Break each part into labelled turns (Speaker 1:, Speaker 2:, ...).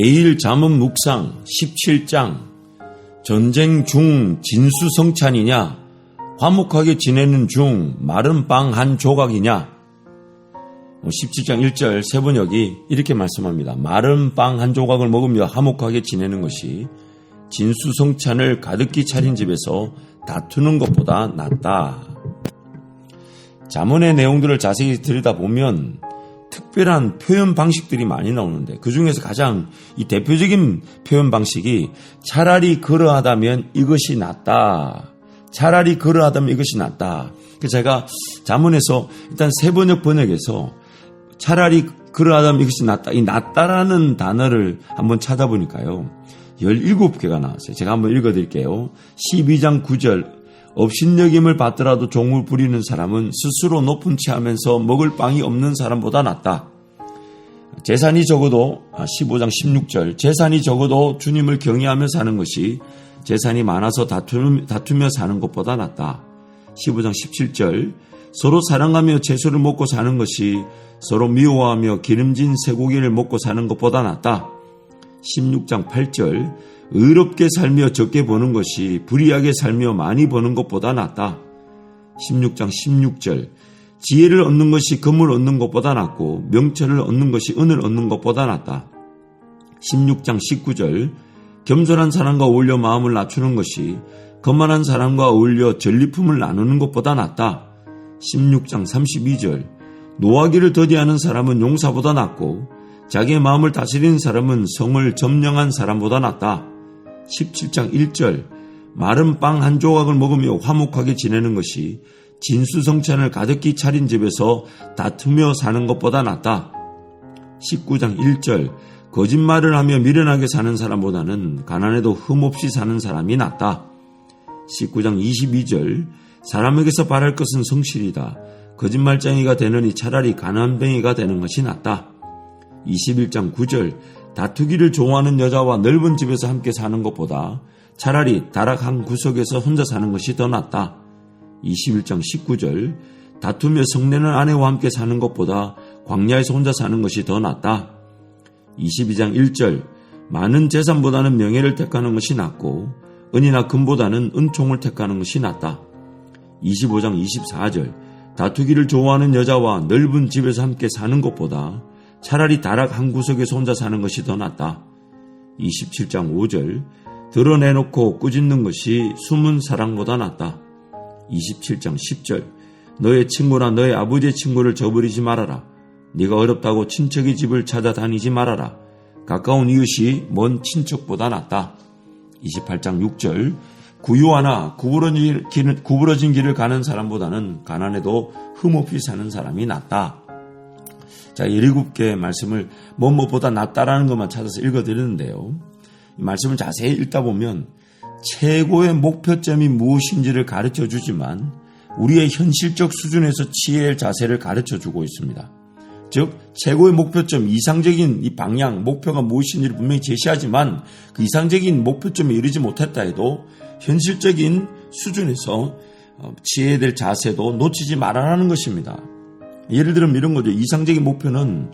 Speaker 1: 매일 잠언 묵상 17장 전쟁 중 진수성찬이냐 화목하게 지내는 중 마른 빵 한 조각이냐. 17장 1절 세번역이 이렇게 말씀합니다. 마른 빵 한 조각을 먹으며 화목하게 지내는 것이 진수성찬을 가득히 차린 집에서 다투는 것보다 낫다. 잠언의 내용들을 자세히 들여다보면 특별한 표현 방식들이 많이 나오는데 그 중에서 가장 이 대표적인 표현 방식이 차라리 그러하다면 이것이 낫다. 차라리 그러하다면 이것이 낫다. 제가 잠언에서 일단 번역에서 차라리 그러하다면 이것이 낫다. 이 낫다라는 단어를 한번 찾아보니까요. 17개가 나왔어요. 제가 한번 읽어드릴게요. 12장 9절 업신여김을 받더라도 종을 부리는 사람은 스스로 높은 채하면서 먹을 빵이 없는 사람보다 낫다. 재산이 적어도 15장 16절 재산이 적어도 주님을 경외하며 사는 것이 재산이 많아서 다투며 사는 것보다 낫다. 15장 17절 서로 사랑하며 채소를 먹고 사는 것이 서로 미워하며 기름진 쇠고기를 먹고 사는 것보다 낫다. 16장 8절 의롭게 살며 적게 버는 것이 불의하게 살며 많이 버는 것보다 낫다. 16장 16절 지혜를 얻는 것이 금을 얻는 것보다 낫고 명철을 얻는 것이 은을 얻는 것보다 낫다. 16장 19절 겸손한 사람과 어울려 마음을 낮추는 것이 거만한 사람과 어울려 전리품을 나누는 것보다 낫다. 16장 32절 노하기를 더디하는 사람은 용사보다 낫고 자기의 마음을 다스리는 사람은 성을 점령한 사람보다 낫다. 17장 1절 마른 빵 한 조각을 먹으며 화목하게 지내는 것이 진수성찬을 가득히 차린 집에서 다투며 사는 것보다 낫다. 19장 1절 거짓말을 하며 미련하게 사는 사람보다는 가난해도 흠없이 사는 사람이 낫다. 19장 22절 사람에게서 바랄 것은 성실이다. 거짓말쟁이가 되느니 차라리 가난뱅이가 되는 것이 낫다. 21장 9절 다투기를 좋아하는 여자와 넓은 집에서 함께 사는 것보다 차라리 다락 한 구석에서 혼자 사는 것이 더 낫다. 21장 19절 다투며 성내는 아내와 함께 사는 것보다 광야에서 혼자 사는 것이 더 낫다. 22장 1절 많은 재산보다는 명예를 택하는 것이 낫고 은이나 금보다는 은총을 택하는 것이 낫다. 25장 24절 다투기를 좋아하는 여자와 넓은 집에서 함께 사는 것보다 차라리 다락 한 구석에서 혼자 사는 것이 더 낫다. 27장 5절 드러내놓고 꾸짖는 것이 숨은 사랑보다 낫다. 27장 10절 너의 친구나 너의 아버지의 친구를 저버리지 말아라. 네가 어렵다고 친척의 집을 찾아다니지 말아라. 가까운 이웃이 먼 친척보다 낫다. 28장 6절 구유하나 구부러진 길을 가는 사람보다는 가난해도 흠없이 사는 사람이 낫다. 자, 17개의 말씀을 뭐뭐보다 낫다라는 것만 찾아서 읽어드리는데요. 이 말씀을 자세히 읽다 보면 최고의 목표점이 무엇인지를 가르쳐 주지만 우리의 현실적 수준에서 취해야 자세를 가르쳐 주고 있습니다. 즉 최고의 목표점, 이상적인 이 방향, 목표가 무엇인지를 분명히 제시하지만 그 이상적인 목표점에 이르지 못했다 해도 현실적인 수준에서 취해야 될 자세도 놓치지 말아라는 것입니다. 예를 들면 이런 거죠. 이상적인 목표는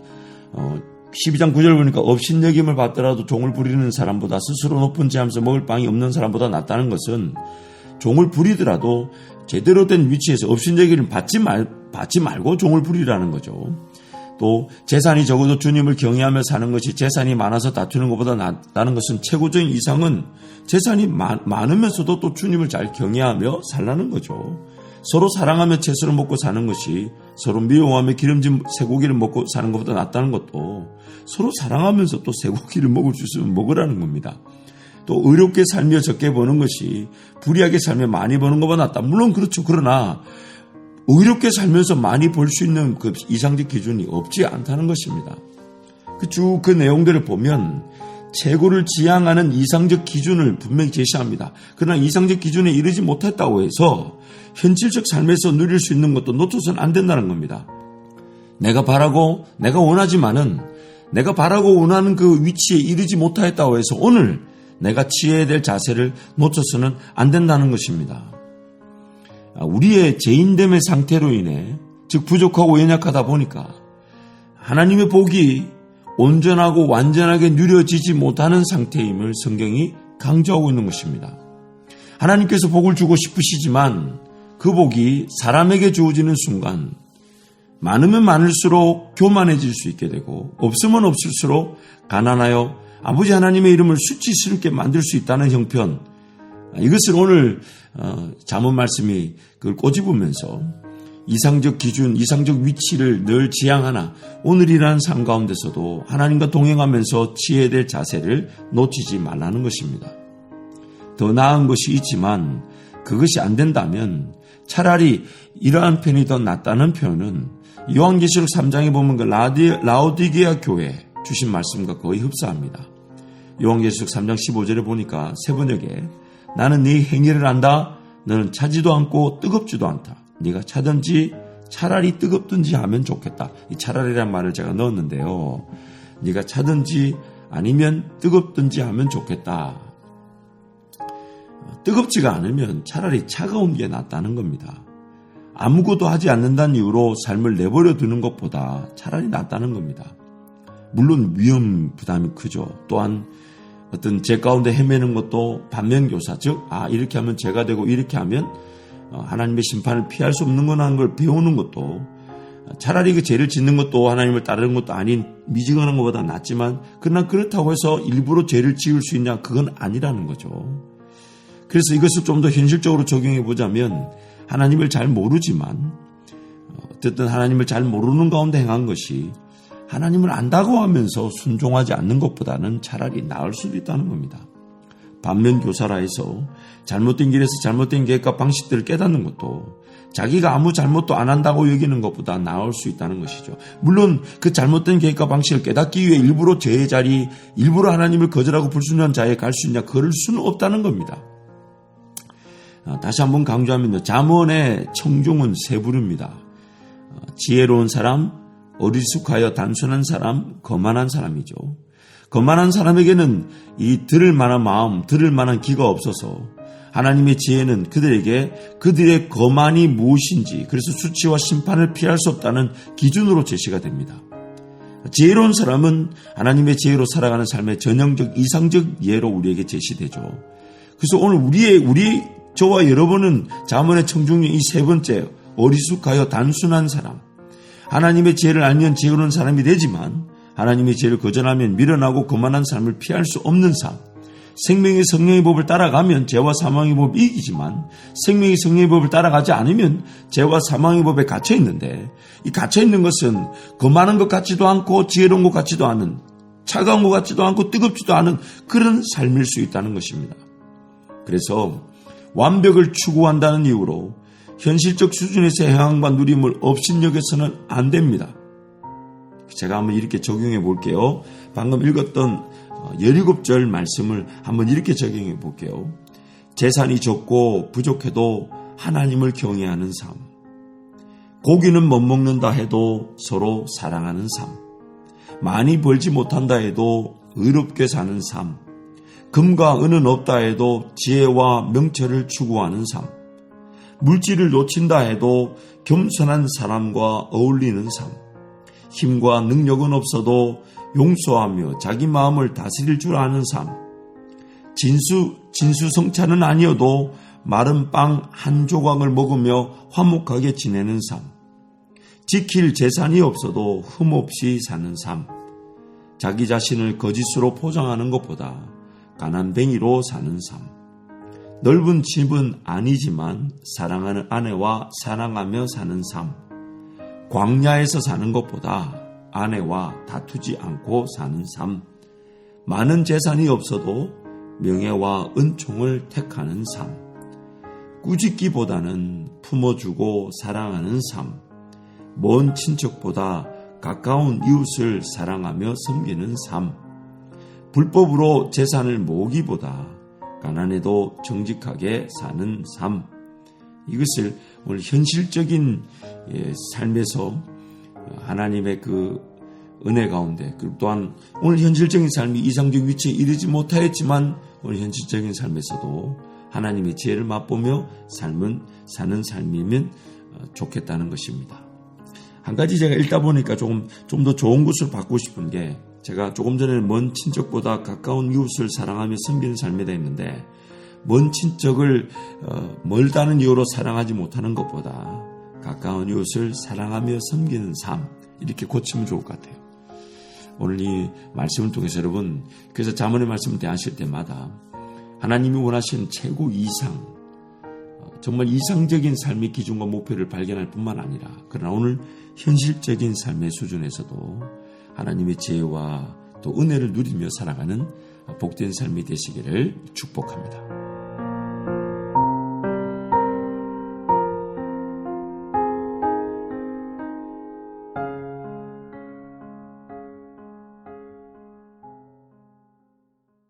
Speaker 1: 12장 9절 보니까 업신여김을 받더라도 종을 부리는 사람보다 스스로 높은 채하면서 먹을 빵이 없는 사람보다 낫다는 것은 종을 부리더라도 제대로 된 위치에서 업신여김을 받지 말고 종을 부리라는 거죠. 또 재산이 적어도 주님을 경외하며 사는 것이 재산이 많아서 다투는 것보다 낫다는 것은 최고적인 이상은 재산이 많으면서도 또 주님을 잘 경외하며 살라는 거죠. 서로 사랑하며 채소를 먹고 사는 것이 서로 미워하며 기름진 쇠고기를 먹고 사는 것보다 낫다는 것도 서로 사랑하면서 또 쇠고기를 먹을 수 있으면 먹으라는 겁니다. 또 의롭게 살며 적게 버는 것이 불의하게 살며 많이 버는 것보다 낫다. 물론 그렇죠. 그러나 의롭게 살면서 많이 벌 수 있는 그 이상적 기준이 없지 않다는 것입니다. 그 내용들을 보면 최고를 지향하는 이상적 기준을 분명히 제시합니다. 그러나 이상적 기준에 이르지 못했다고 해서 현실적 삶에서 누릴 수 있는 것도 놓쳐서는 안 된다는 겁니다. 내가 바라고 내가 원하지만은 내가 바라고 원하는 그 위치에 이르지 못하였다고 해서 오늘 내가 취해야 될 자세를 놓쳐서는 안 된다는 것입니다. 우리의 죄인됨의 상태로 인해 즉 부족하고 연약하다 보니까 하나님의 복이 온전하고 완전하게 누려지지 못하는 상태임을 성경이 강조하고 있는 것입니다. 하나님께서 복을 주고 싶으시지만 그 복이 사람에게 주어지는 순간 많으면 많을수록 교만해질 수 있게 되고 없으면 없을수록 가난하여 아버지 하나님의 이름을 수치스럽게 만들 수 있다는 형편, 이것을 오늘 잠언 말씀이 그걸 꼬집으면서 이상적 기준, 이상적 위치를 늘 지향하나 오늘이라는 삶 가운데서도 하나님과 동행하면서 취해야 될 자세를 놓치지 말라는 것입니다. 더 나은 것이 있지만 그것이 안 된다면 차라리 이러한 편이 더 낫다는 표현은 요한계시록 3장에 보면 그 라오디게아 교회 주신 말씀과 거의 흡사합니다. 요한계시록 3장 15절에 보니까 새 번역에 나는 네 행위를 안다. 너는 차지도 않고 뜨겁지도 않다. 네가 차든지 차라리 뜨겁든지 하면 좋겠다. 이 차라리란 말을 제가 넣었는데요. 네가 차든지 아니면 뜨겁든지 하면 좋겠다. 뜨겁지가 않으면 차라리 차가운 게 낫다는 겁니다. 아무것도 하지 않는다는 이유로 삶을 내버려 두는 것보다 차라리 낫다는 겁니다. 물론 위험 부담이 크죠. 또한 어떤 죄 가운데 헤매는 것도 반면교사, 즉 이렇게 하면 죄가 되고 이렇게 하면 하나님의 심판을 피할 수 없는 거라는 걸 배우는 것도 차라리 그 죄를 짓는 것도 하나님을 따르는 것도 아닌 미지근한 것보다 낫지만 그러나 그렇다고 해서 일부러 죄를 지을 수 있냐, 그건 아니라는 거죠. 그래서 이것을 좀 더 현실적으로 적용해 보자면 하나님을 잘 모르지만 어쨌든 하나님을 잘 모르는 가운데 행한 것이 하나님을 안다고 하면서 순종하지 않는 것보다는 차라리 나을 수도 있다는 겁니다. 반면교사라 해서 잘못된 길에서 잘못된 계획과 방식들을 깨닫는 것도 자기가 아무 잘못도 안 한다고 여기는 것보다 나을 수 있다는 것이죠. 물론 그 잘못된 계획과 방식을 깨닫기 위해 일부러 죄의 자리, 일부러 하나님을 거절하고 불순종한 자리에 갈 수 있냐, 그럴 수는 없다는 겁니다. 다시 한번 강조하면요, 잠언의 청중은 세 부류입니다. 지혜로운 사람, 어리숙하여 단순한 사람, 거만한 사람이죠. 거만한 사람에게는 이 들을 만한 마음, 들을 만한 기가 없어서 하나님의 지혜는 그들에게 그들의 거만이 무엇인지, 그래서 수치와 심판을 피할 수 없다는 기준으로 제시가 됩니다. 지혜로운 사람은 하나님의 지혜로 살아가는 삶의 전형적 이상적 예로 우리에게 제시되죠. 그래서 오늘 저와 여러분은 잠언의 청중의 이 세 번째, 어리숙하여 단순한 사람, 하나님의 지혜를 알면 지혜로운 사람이 되지만 하나님의 지혜를 거절하면 미련하고 거만한 삶을 피할 수 없는 삶, 생명의 성령의 법을 따라가면 죄와 사망의 법을 이기지만 생명의 성령의 법을 따라가지 않으면 죄와 사망의 법에 갇혀 있는데, 이 갇혀 있는 것은 거만한 것 같지도 않고 지혜로운 것 같지도 않은, 차가운 것 같지도 않고 뜨겁지도 않은 그런 삶일 수 있다는 것입니다. 그래서 완벽을 추구한다는 이유로 현실적 수준에서 행함과 누림을 업신여겨서는 안 됩니다. 제가 한번 이렇게 적용해 볼게요. 방금 읽었던 17절 말씀을 한번 이렇게 적용해 볼게요. 재산이 적고 부족해도 하나님을 경외하는 삶, 고기는 못 먹는다 해도 서로 사랑하는 삶, 많이 벌지 못한다 해도 의롭게 사는 삶, 금과 은은 없다 해도 지혜와 명철을 추구하는 삶, 물질을 놓친다 해도 겸손한 사람과 어울리는 삶, 힘과 능력은 없어도 용서하며 자기 마음을 다스릴 줄 아는 삶, 진수성찬은 아니어도 마른 빵 한 조각을 먹으며 화목하게 지내는 삶, 지킬 재산이 없어도 흠없이 사는 삶, 자기 자신을 거짓으로 포장하는 것보다 가난뱅이로 사는 삶, 넓은 집은 아니지만 사랑하는 아내와 사랑하며 사는 삶, 광야에서 사는 것보다 아내와 다투지 않고 사는 삶, 많은 재산이 없어도 명예와 은총을 택하는 삶, 꾸짖기보다는 품어주고 사랑하는 삶, 먼 친척보다 가까운 이웃을 사랑하며 섬기는 삶, 불법으로 재산을 모으기보다 가난해도 정직하게 사는 삶, 이것을 오늘 현실적인 삶에서 하나님의 그 은혜 가운데, 그리고 또한 오늘 현실적인 삶이 이상적 위치에 이르지 못하였지만 오늘 현실적인 삶에서도 하나님의 지혜를 맛보며 사는 삶이면 좋겠다는 것입니다. 한 가지 제가 읽다 보니까 좀 더 좋은 것으로 받고 싶은 게 제가 조금 전에 먼 친척보다 가까운 이웃을 사랑하며 섬기는 삶이다 했는데, 먼 친척을 멀다는 이유로 사랑하지 못하는 것보다 가까운 이웃을 사랑하며 섬기는 삶, 이렇게 고치면 좋을 것 같아요. 오늘 이 말씀을 통해서 여러분, 그래서 잠언의 말씀을 대하실 때마다 하나님이 원하시는 최고 이상, 정말 이상적인 삶의 기준과 목표를 발견할 뿐만 아니라, 그러나 오늘 현실적인 삶의 수준에서도 하나님의 지혜와 또 은혜를 누리며 살아가는 복된 삶이 되시기를 축복합니다.